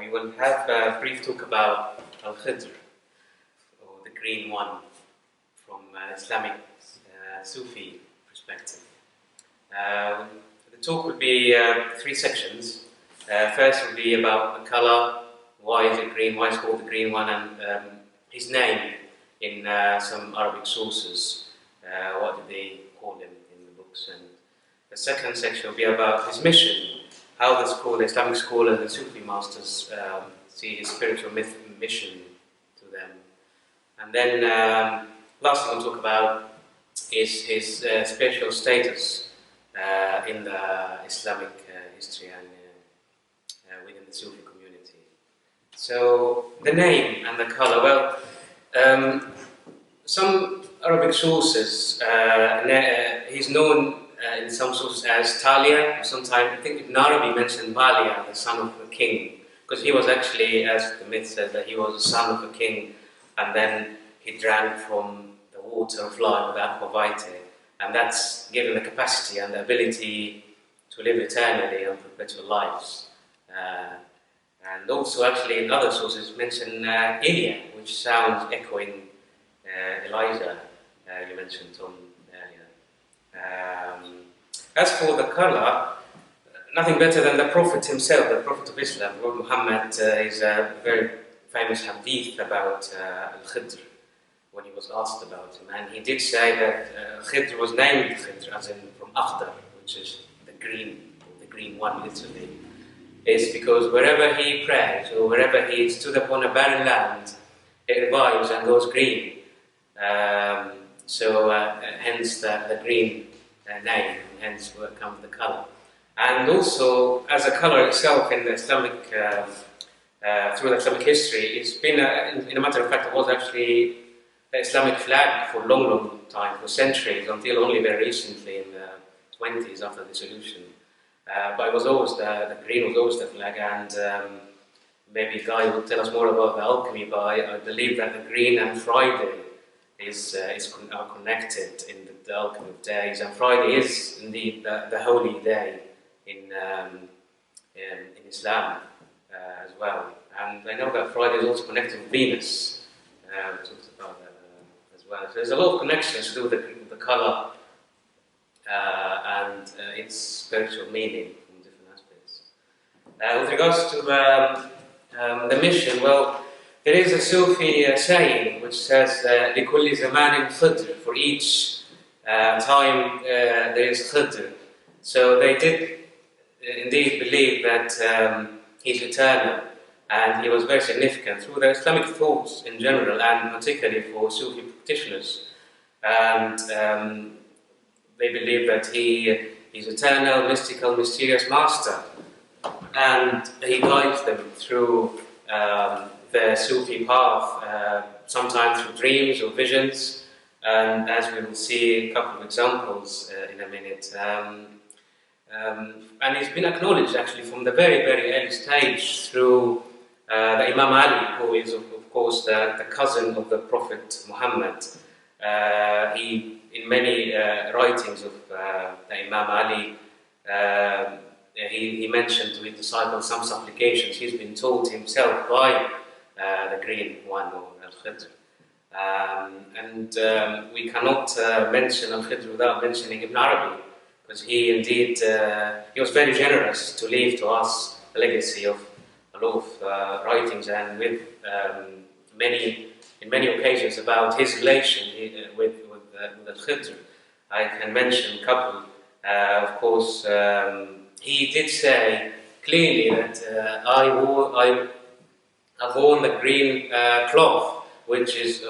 we will have a brief talk about Al-khidr, or the green one, from Islamic Sufi perspective. The talk will be three sections. First will be about the color, why is it green, why it's called the green one, and his name in some Arabic sources. What do they call him in the books? And the second section will be about his mission, how the school, the Islamic school and the Sufi masters see his spiritual mission to them. And then last thing we'll talk about is his spiritual status in the Islamic history and within the Sufi community. So the name and the color, well, some Arabic sources, he's known in some sources as Talia, sometimes I think Ibn Arabi mentioned Balia, the son of a king, because he was actually, as the myth says, that he was the son of a king, and then he drank from the water of life, the aqua vitae, and that's given the capacity and the ability to live eternally and perpetual lives. And also, actually, in other sources mention Ilya, which sounds echoing Elijah, you mentioned Tom earlier. As for the color, nothing better than the Prophet himself, the Prophet of Islam, Prophet Muhammad, is a very famous hadith about Al-khidr, when he was asked about him. And he did say that Khidr was named Khidr, as in from Akhdar, which is the green one, literally. Is because wherever he prays, or wherever he stood upon a barren land, it revives and goes green. Hence the green name, hence where comes the color. And also, as a color itself in the Islamic, through the Islamic history, it's been, in a matter of fact, it was actually the Islamic flag for a long time, for centuries, until only very recently in the 20s after the dissolution. But it was always the green was always the flag, and maybe Guy will tell us more about the alchemy, but I believe that the green and Friday are connected in the alchemy of days, and Friday is indeed the holy day in Islam as well. And I know that Friday is also connected with Venus. We talked about that as well. So there's a lot of connections to the color and its spiritual meaning from different aspects. With regards to the mission, well, there is a Sufi saying which says لِكُلِّ زَمَانٍ khidr, for each time there is khidr. So they did indeed believe that he's eternal, and he was very significant through the Islamic thoughts in general, and particularly for Sufi practitioners. And they believe that he is eternal, mystical, mysterious master, and he guides them through the Sufi path, sometimes through dreams or visions, and as we will see a couple of examples in a minute. And he's been acknowledged actually from the very, very early stage through the Imam Ali, who is of course the cousin of the Prophet Muhammad. He, in many writings of the Imam Ali, he mentioned to his disciples some supplications he's been told himself by the green one, or Al-khidr. We cannot mention Al-khidr without mentioning Ibn Arabi, because he indeed he was very generous to leave to us a legacy of a lot of writings, and with in many occasions about his relation with Al-khidr. I can mention a couple. Of course, he did say clearly that I've worn the green cloth, which is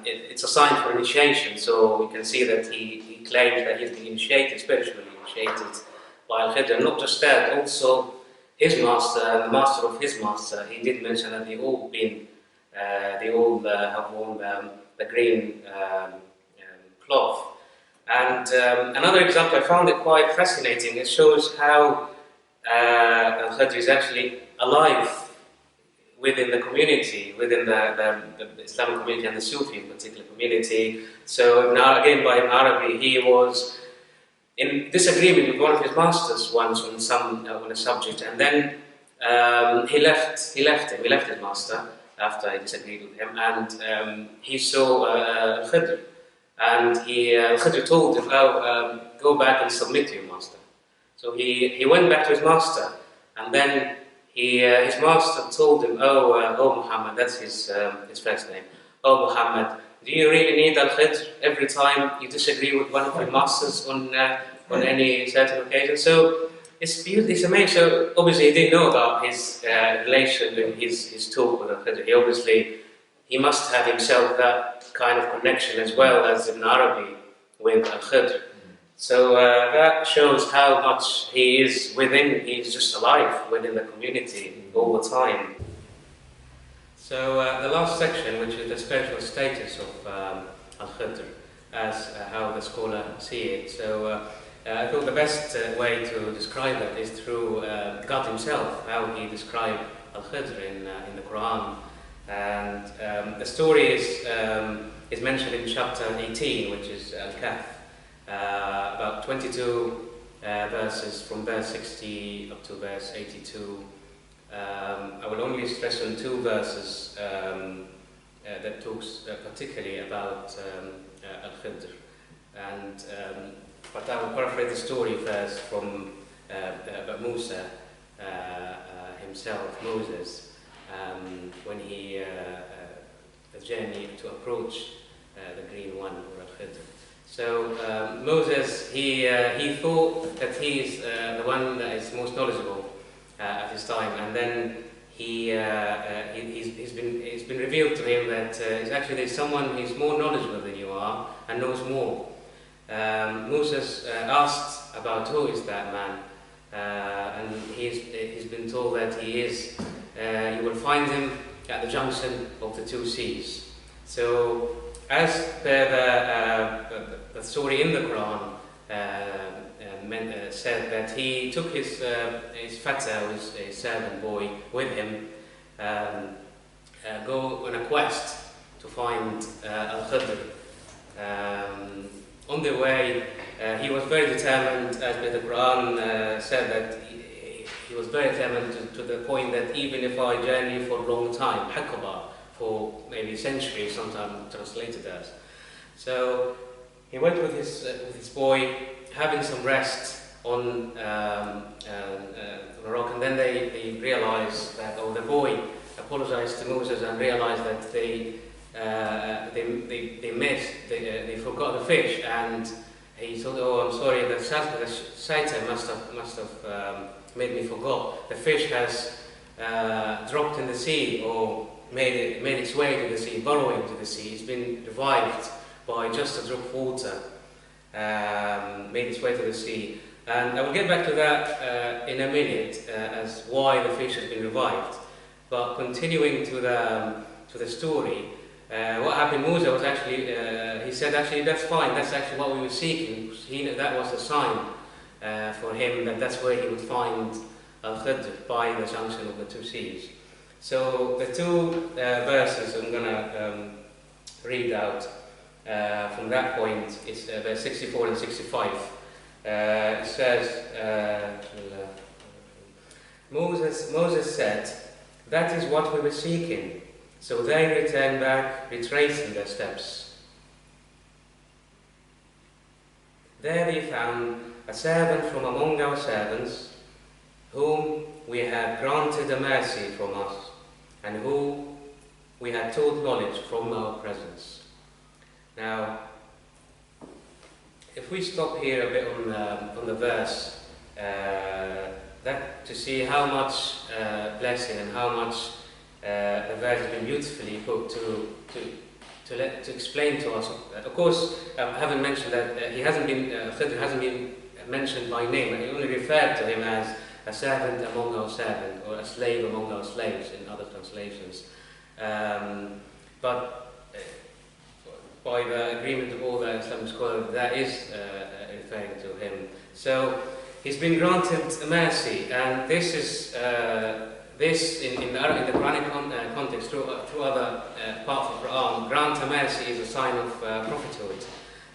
it's a sign for initiation. So we can see that he claims that he's been initiated, spiritually initiated by Al-khidr. Not just that, also his master and the master of his master. He did mention that they all have worn the green cloth. And another example, I found it quite fascinating. It shows how Al-khidr is actually alive within the community, within the Islamic community and the Sufi in particular community. So now again, by Ibn Arabi, he was in disagreement with one of his masters once on a subject, and then he left him. He left his master after he disagreed with him, and he saw Al-khidr, and Al-khidr told him, "Oh, go back and submit to your master." So he went back to his master, and then his master told him, "Oh Muhammad," that's his first name. "Oh Muhammad, do you really need Al-khidr every time you disagree with one of your masters on any certain occasion?" So it's amazing. So obviously he didn't know about his relation and his talk with Al-khidr. He must have himself that kind of connection as well as Ibn Arabi with Al-khidr. So that shows how much he's just alive within the community all the time. So the last section, which is the spiritual status of Al-khidr, as how the scholar see it. So I thought the best way to describe that is through God himself, how he described Al-khidr in the Quran. And the story is mentioned in chapter 18, which is Al-Kahf, about 22 verses from verse 60 up to verse 82. I will only stress on two verses that talks particularly about Al-khidr. And but I will paraphrase the story first from about Musa himself, Moses, when he the journey to approach the green one, or Al-khidr. So Moses, he thought that he is the one that is most knowledgeable at his time, and then it's been revealed to him that there's someone who's more knowledgeable than you are and knows more. Moses asked about who is that man, and he's been told that he is. You will find him at the junction of the two seas. So, as per the story in the Quran, said that he took his fata, his servant boy, with him, go on a quest to find Al-khidr. On the way, he was very determined, as the Quran said that he was very determined to the point that even if I journey for a long time, Haqaba, for maybe centuries, sometimes translated as. So he went with his boy, having some rest on a rock, and then they realized that, the boy apologized to Moses and realized that they forgot the fish, and he thought, "Oh, I'm sorry, the shaitan must have made me forgot. The fish has dropped in the sea, or made its way to the sea, burrowing to the sea. It's been revived by just a drop of water, made its way to the sea." And I will get back to that in a minute, as why the fish has been revived. But continuing to the story, what happened, Musa was he said, "That's fine, that's actually what we were seeking." That was a sign for him that's where he would find Al-khidr, by the junction of the two seas. So the two verses I'm going to read out from that point is verse 64 and 65. It says, Moses said, "That is what we were seeking." So they returned back, retracing their steps. There they found a servant from among our servants, whom we had granted a mercy from us, and who we had taught knowledge from our presence. Now, if we stop here a bit on the verse, that to see how much blessing and how much the verse has been beautifully put to explain to us. Of course, I haven't mentioned that Khidr hasn't been mentioned by name, and he only referred to him as a servant among our servants, or a slave among our slaves in other translations. But by the agreement of all the Islamic scholars, that is referring to him. So he's been granted mercy, and this is in the Quranic context, through other parts of the Quran, grant a mercy is a sign of prophethood.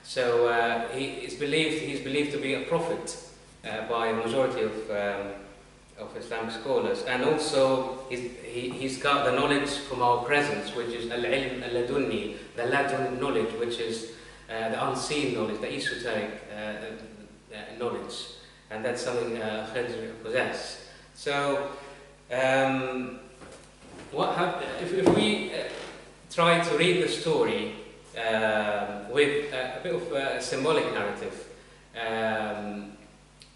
So he's believed to be a prophet by the majority of of Islamic scholars, and also he's got the knowledge from our presence, which is al-ilm al-ladunni, the ladun knowledge, which is the unseen knowledge, the esoteric knowledge, and that's something Khidr possesses. So, if we try to read the story with a bit of a symbolic narrative,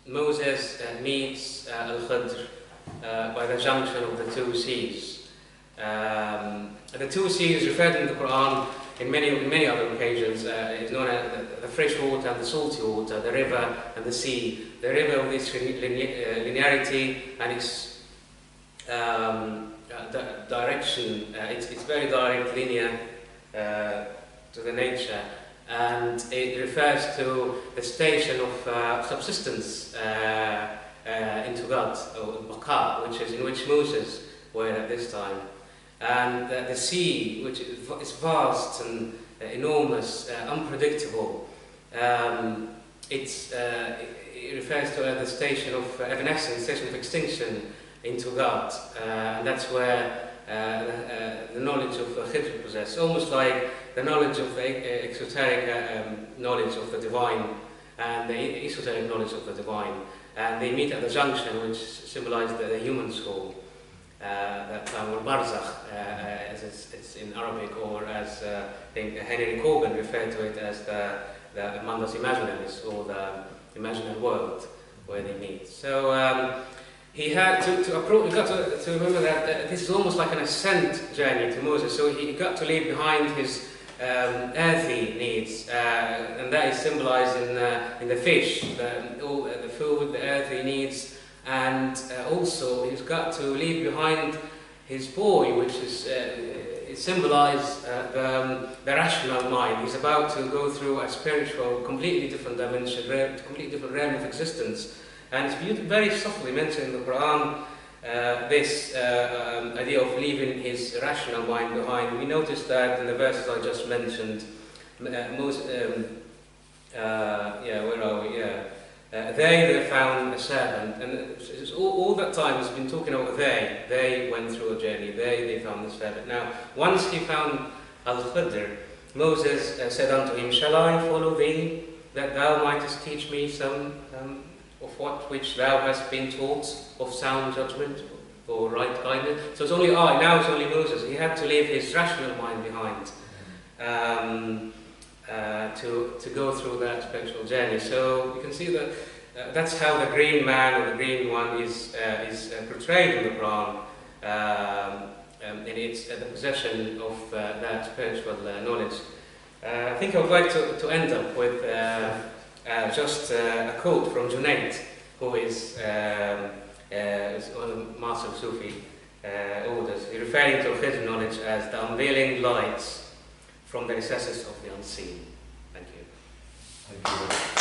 Moses meets Al-khidr by the junction of the two seas. The two seas referred in the Quran in many other occasions is known as the fresh water and the salty water, the river and the sea. The river with its linearity and its direction, it's very direct, linear to the nature, and it refers to the station of subsistence into God, or Baqa, in which Moses were at this time. And the sea, which is vast and enormous, unpredictable, it refers to the station of evanescence, station of extinction into God, and that's where the knowledge of Khidr possesses, almost like the knowledge of the exoteric knowledge of the divine and the esoteric knowledge of the divine, and they meet at the junction, which symbolizes the human soul. That term, or barzakh, as it's in Arabic, or as I think Henry Corbin referred to it as the Mandas Imaginaris, or the imaginary world where they meet. So he had to approach. You got to remember that this is almost like an ascent journey to Moses. So he got to leave behind his earthly needs, and that is symbolized in the fish, all the food, the earthly needs. And also he's got to leave behind his boy, which is it symbolizes the rational mind. He's about to go through a spiritual, completely different dimension, completely different realm of existence. And it's very softly mentioned in the Quran, this idea of leaving his rational mind behind. We noticed that in the verses I just mentioned, where are we? Yeah. They found a servant, and all that time has been talking about they. They went through a journey, they found the servant. Now, once he found Al-khidr, Moses said unto him, Shall I follow thee, that thou mightest teach me some of what which thou hast been taught of sound judgment or right guidance? So it's only now it's only Moses. He had to leave his rational mind behind to go through that spiritual journey. So you can see that that's how the green man, or the green one, is portrayed in the Quran, and it's the possession of that spiritual knowledge. I think I would like to end up with just a quote from Junaid, who is one of the master Sufi orders. He's referring to Khidr knowledge as the unveiling lights from the recesses of the unseen. Thank you. Thank you.